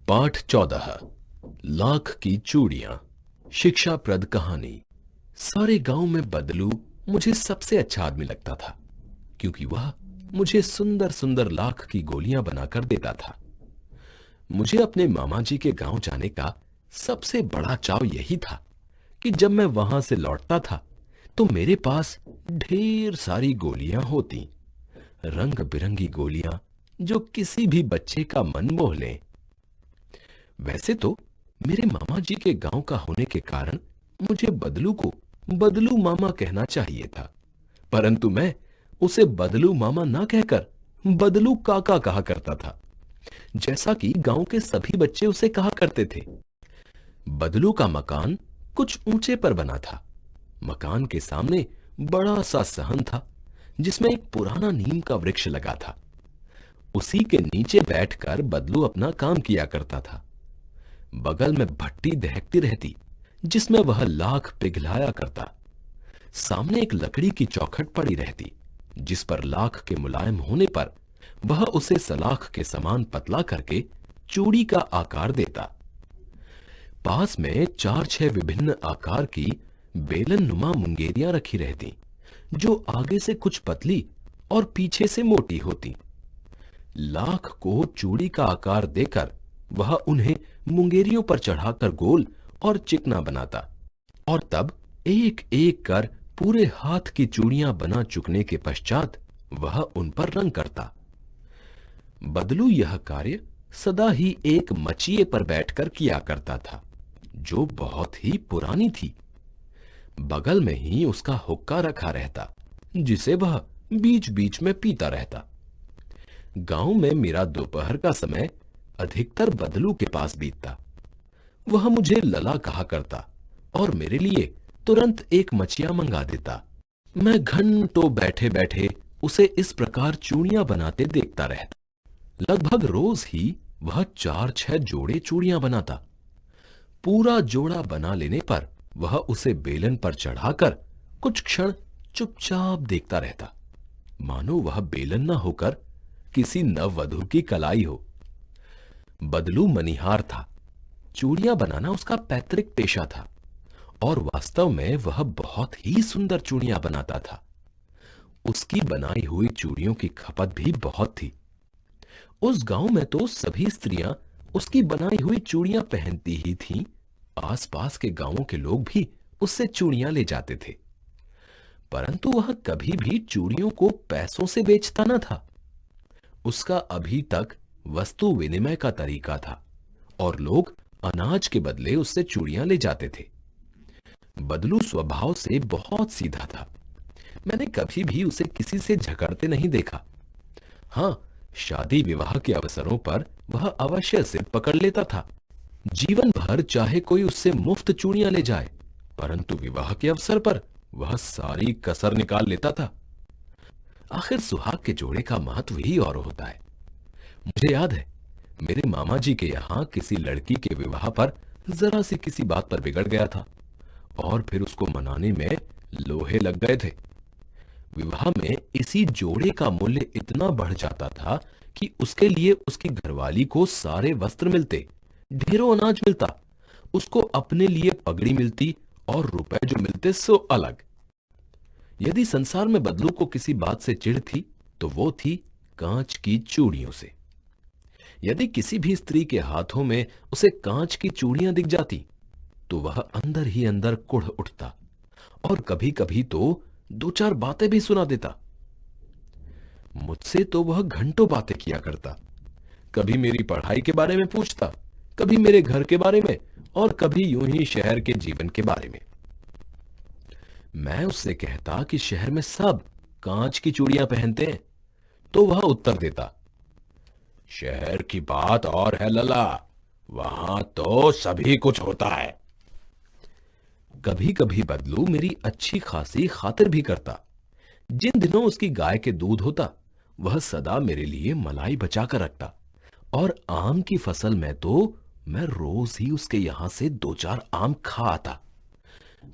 पाठ 14। लाख की चूड़ियां। शिक्षाप्रद कहानी। सारे गांव में बदलू मुझे सबसे अच्छा आदमी लगता था, क्योंकि वह मुझे सुंदर सुंदर लाख की गोलियां बनाकर देता था। मुझे अपने मामा जी के गांव जाने का सबसे बड़ा चाव यही था कि जब मैं वहां से लौटता था तो मेरे पास ढेर सारी गोलियां होती, रंग बिरंगी गोलियां जो किसी भी बच्चे का मन मोह लें। वैसे तो मेरे मामा जी के गांव का होने के कारण मुझे बदलू को बदलू मामा कहना चाहिए था, परंतु मैं उसे बदलू मामा ना कहकर बदलू काका कहा करता था, जैसा कि गांव के सभी बच्चे उसे कहा करते थे। बदलू का मकान कुछ ऊंचे पर बना था। मकान के सामने बड़ा सा सहन था, जिसमें एक पुराना नीम का वृक्ष लगा था। उसी के नीचे बैठकर बदलू अपना काम किया करता था। बगल में भट्टी दहकती रहती, जिसमें वह लाख पिघलाया करता। सामने एक लकड़ी की चौखट पड़ी रहती, जिस पर लाख के मुलायम होने पर वह उसे सलाख के समान पतला करके चूड़ी का आकार देता। पास में 4-6 विभिन्न आकार की बेलन नुमा मुंगेरियां रखी रहती, जो आगे से कुछ पतली और पीछे से मोटी होती। लाख को चूड़ी का आकार देकर वह उन्हें मुंगेरियों पर चढ़ाकर गोल और चिकना बनाता, और तब एक एक कर पूरे हाथ की चूड़ियां बना चुकने के पश्चात वह उन पर रंग करता। बदलू यह कार्य सदा ही एक मचिए पर बैठकर किया करता था, जो बहुत ही पुरानी थी। बगल में ही उसका हुक्का रखा रहता, जिसे वह बीच बीच में पीता रहता। गांव में मेरा दोपहर का समय अधिकतर बदलू के पास बीतता। वह मुझे लला कहा करता और मेरे लिए तुरंत एक मचिया मंगा देता। मैं घंटों बैठे बैठे उसे इस प्रकार चूड़ियां बनाते देखता रहता। लगभग रोज ही वह 4-6 जोड़े चूड़ियां बनाता। पूरा जोड़ा बना लेने पर वह उसे बेलन पर चढ़ाकर कुछ क्षण चुपचाप देखता रहता, मानो वह बेलन न होकर किसी नववधू की कलाई हो। बदलू मनिहार था। चूड़ियां बनाना उसका पैतृक पेशा था, और वास्तव में वह बहुत ही सुंदर चूड़ियां बनाता था। उसकी बनाई हुई चूड़ियों की खपत भी बहुत थी। उस गांव में तो सभी स्त्रियां उसकी बनाई हुई चूड़ियां पहनती ही थीं। आसपास के गांवों के लोग भी उससे चूड़ियां ले जाते थे, परंतु वह कभी भी चूड़ियों को पैसों से बेचता न था। उसका अभी तक वस्तु विनिमय का तरीका था, और लोग अनाज के बदले उससे चूड़ियां ले जाते थे। बदलू स्वभाव से बहुत सीधा था। मैंने कभी भी उसे किसी से झगड़ते नहीं देखा। हां, शादी विवाह के अवसरों पर वह अवश्य सिर पकड़ लेता था। जीवन भर चाहे कोई उससे मुफ्त चूड़ियां ले जाए, परंतु विवाह के अवसर पर वह सारी कसर निकाल लेता था। आखिर सुहाग के जोड़े का महत्व ही और होता है। मुझे याद है, मेरे मामा जी के यहां किसी लड़की के विवाह पर जरा सी किसी बात पर बिगड़ गया था, और फिर उसको मनाने में लोहे लग गए थे। विवाह में इसी जोड़े का मूल्य इतना बढ़ जाता था कि उसके लिए उसकी घरवाली को सारे वस्त्र मिलते, ढेरों अनाज मिलता, उसको अपने लिए पगड़ी मिलती, और रुपए जो मिलते सो अलग। यदि संसार में बदलू को किसी बात से चिढ़ थी तो वो थी कांच की चूड़ियों से। यदि किसी भी स्त्री के हाथों में उसे कांच की चूड़ियां दिख जाती तो वह अंदर ही अंदर कुढ़ उठता, और कभी कभी तो 2-4 बातें भी सुना देता। मुझसे तो वह घंटों बातें किया करता। कभी मेरी पढ़ाई के बारे में पूछता, कभी मेरे घर के बारे में, और कभी यूं ही शहर के जीवन के बारे में। मैं उससे कहता कि शहर में सब कांच की चूड़ियां पहनते हैं, तो वह उत्तर देता, शहर की बात और है लला, वहां तो सभी कुछ होता है। कभी कभी बदलू मेरी अच्छी खासी खातिर भी करता। जिन दिनों उसकी गाय के दूध होता, वह सदा मेरे लिए मलाई बचा कर रखता, और आम की फसल में तो मैं रोज ही उसके यहां से 2-4 आम खा आता।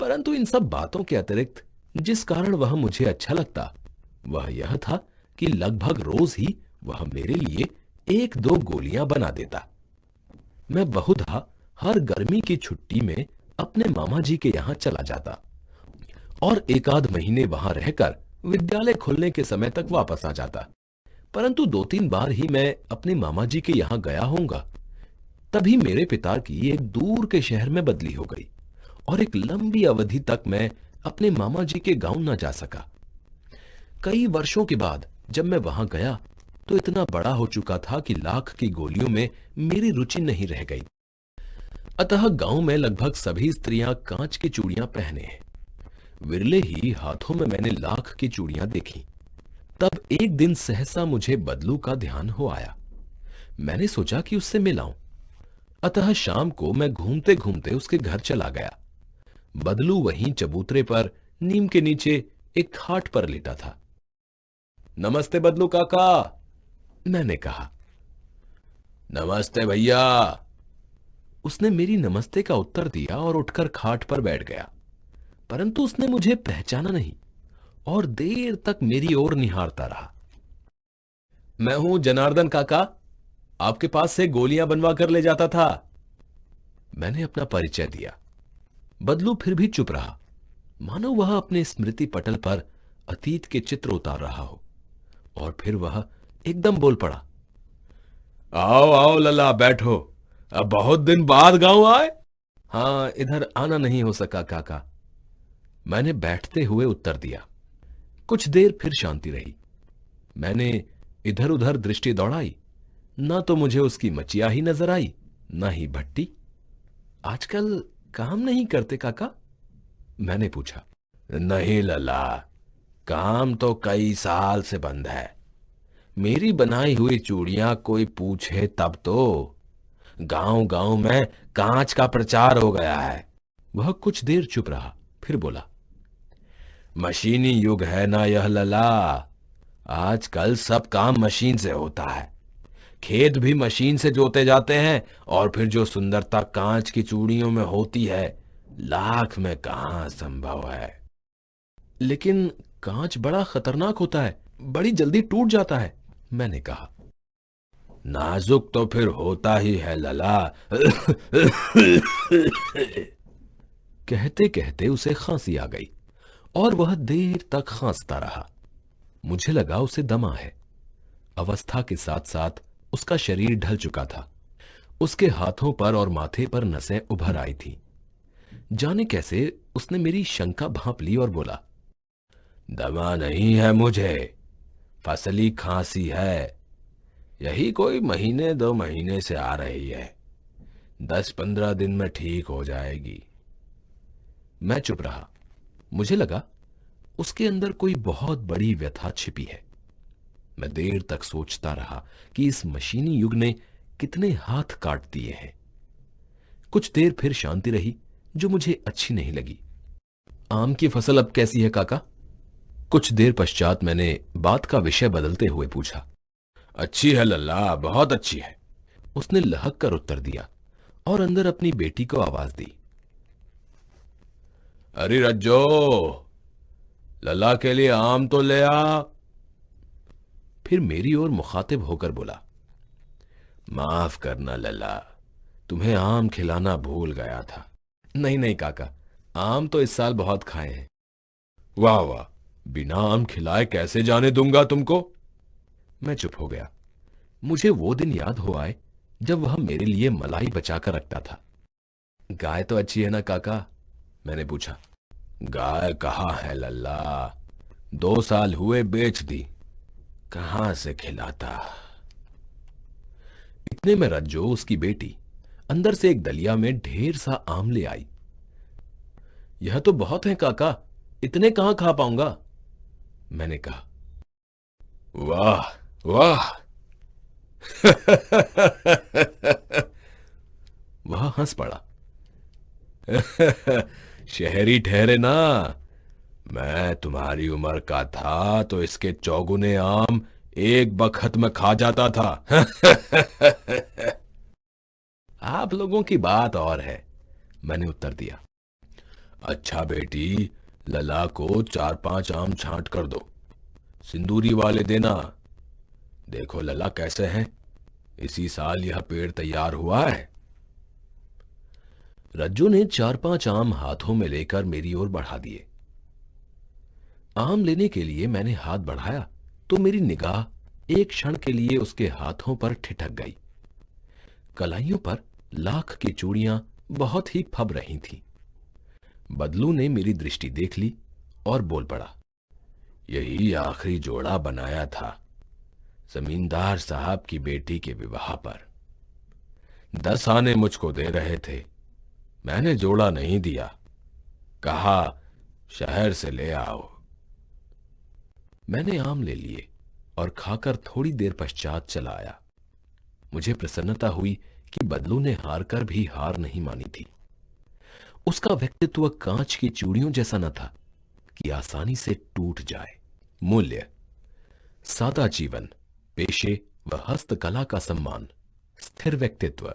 परंतु इन सब बातों के अतिरिक्त जिस कारण वह मुझे अच्छा लगता, वह यह था कि लगभग रोज ही वह मेरे लिए 1-2 गोलियां बना देता। मैं बहुधा हर गर्मी की छुट्टी में अपने मामा जी के यहाँ चला जाता और एक आध महीने वहां रहकर विद्यालय खुलने के समय तक वापस आ जाता। परंतु 2-3 बार ही मैं अपने मामा जी के यहाँ गया होऊंगा। तभी मेरे पिता की एक दूर के शहर में बदली हो गई और एक लंबी अवधि तक मैं अपने मामा जी के गांव न जा सका। कई वर्षों के बाद जब मैं वहां गया तो इतना बड़ा हो चुका था कि लाख की गोलियों में मेरी रुचि नहीं रह गई। अतः गांव में लगभग सभी स्त्रियां कांच की चूड़ियां पहने हैं। विरले ही हाथों में मैंने लाख की चूड़ियां देखी। तब एक दिन सहसा मुझे बदलू का ध्यान हो आया। मैंने सोचा कि उससे मिलाऊं। अतः शाम को मैं घूमते घूमते उसके घर चला गया। बदलू वहीं चबूतरे पर नीम के नीचे एक खाट पर लेटा था। नमस्ते बदलू काका, मैंने कहा। नमस्ते भैया, उसने मेरी नमस्ते का उत्तर दिया और उठकर खाट पर बैठ गया। परंतु उसने मुझे पहचाना नहीं और देर तक मेरी ओर निहारता रहा। मैं हूं जनार्दन काका, आपके पास से गोलियां बनवा कर ले जाता था। मैंने अपना परिचय दिया। बदलू फिर भी चुप रहा, मानो वह अपने स्मृति पटल पर अतीत के चित्र उतार रहा हो। और फिर वह एकदम बोल पड़ा। आओ आओ लला, बैठो। अब बहुत दिन बाद गांव आए। हाँ, इधर आना नहीं हो सका काका, मैंने बैठते हुए उत्तर दिया। कुछ देर फिर शांति रही। मैंने इधर उधर दृष्टि दौड़ाई, ना तो मुझे उसकी मचिया ही नजर आई, ना ही भट्टी। आजकल काम नहीं करते काका, मैंने पूछा। नहीं लला, काम तो कई साल से बंद है। मेरी बनाई हुई चूड़ियां कोई पूछे तब तो। गांव गांव में कांच का प्रचार हो गया है। वह कुछ देर चुप रहा, फिर बोला। मशीनी युग है ना यह लला। आजकल सब काम मशीन से होता है। खेत भी मशीन से जोते जाते हैं और फिर जो सुंदरता कांच की चूड़ियों में होती है, लाख में कहां संभव है। लेकिन कांच बड़ा खतरनाक होता है, बड़ी जल्दी टूट जाता है, मैंने कहा। नाजुक तो फिर होता ही है लला। कहते कहते उसे खांसी आ गई और वह देर तक खांसता रहा। मुझे लगा उसे दमा है। अवस्था के साथ साथ उसका शरीर ढल चुका था। उसके हाथों पर और माथे पर नसें उभर आई थीं। जाने कैसे उसने मेरी शंका भांप ली और बोला। दमा नहीं है मुझे, फसली खांसी है। यही कोई 1-2 महीने से आ रही है। 10-15 दिन में ठीक हो जाएगी। मैं चुप रहा। मुझे लगा उसके अंदर कोई बहुत बड़ी व्यथा छिपी है। मैं देर तक सोचता रहा कि इस मशीनी युग ने कितने हाथ काट दिए हैं। कुछ देर फिर शांति रही, जो मुझे अच्छी नहीं लगी। आम की फसल अब कैसी है काका? कुछ देर पश्चात मैंने बात का विषय बदलते हुए पूछा। अच्छी है लल्ला, बहुत अच्छी है, उसने लहक कर उत्तर दिया और अंदर अपनी बेटी को आवाज दी। अरे रज्जो, लल्ला के लिए आम तो ले आ। फिर मेरी ओर मुखातिब होकर बोला। माफ करना लल्ला, तुम्हें आम खिलाना भूल गया था। नहीं नहीं काका, आम तो इस साल बहुत खाए हैं। वाह वाह, बिना आम खिलाए कैसे जाने दूंगा तुमको। मैं चुप हो गया। मुझे वो दिन याद हो आए जब वह मेरे लिए मलाई बचाकर रखता था। गाय तो अच्छी है ना काका? मैंने पूछा। गाय कहाँ है लल्ला, 2 साल हुए बेच दी, कहां से खिलाता। इतने में रज्जो, उसकी बेटी, अंदर से एक दलिया में ढेर सा आम ले आई। यह तो बहुत है काका, इतने कहां खा पाऊंगा, मैंने कहा। वाह वाह। वह हंस पड़ा। शहरी ठहरे ना, मैं तुम्हारी उम्र का था तो इसके चौगुने आम एक बखत में खा जाता था। आप लोगों की बात और है, मैंने उत्तर दिया। अच्छा बेटी, लला को 4-5 आम छांट कर दो, सिंदूरी वाले देना। देखो लला कैसे हैं, इसी साल यह पेड़ तैयार हुआ है। रज्जू ने 4-5 आम हाथों में लेकर मेरी ओर बढ़ा दिए। आम लेने के लिए मैंने हाथ बढ़ाया तो मेरी निगाह एक क्षण के लिए उसके हाथों पर ठिठक गई। कलाइयों पर लाख की चूड़ियां बहुत ही फब रही थीं। बदलू ने मेरी दृष्टि देख ली और बोल पड़ा, यही आखिरी जोड़ा बनाया था जमींदार साहब की बेटी के विवाह पर। 10 आने मुझको दे रहे थे, मैंने जोड़ा नहीं दिया, कहा शहर से ले आओ। मैंने आम ले लिए और खाकर थोड़ी देर पश्चात चला आया। मुझे प्रसन्नता हुई कि बदलू ने हार कर भी हार नहीं मानी थी। उसका व्यक्तित्व कांच की चूड़ियों जैसा न था कि आसानी से टूट जाए। मूल्य: सादा जीवन, पेशे व हस्तकला का सम्मान, स्थिर व्यक्तित्व,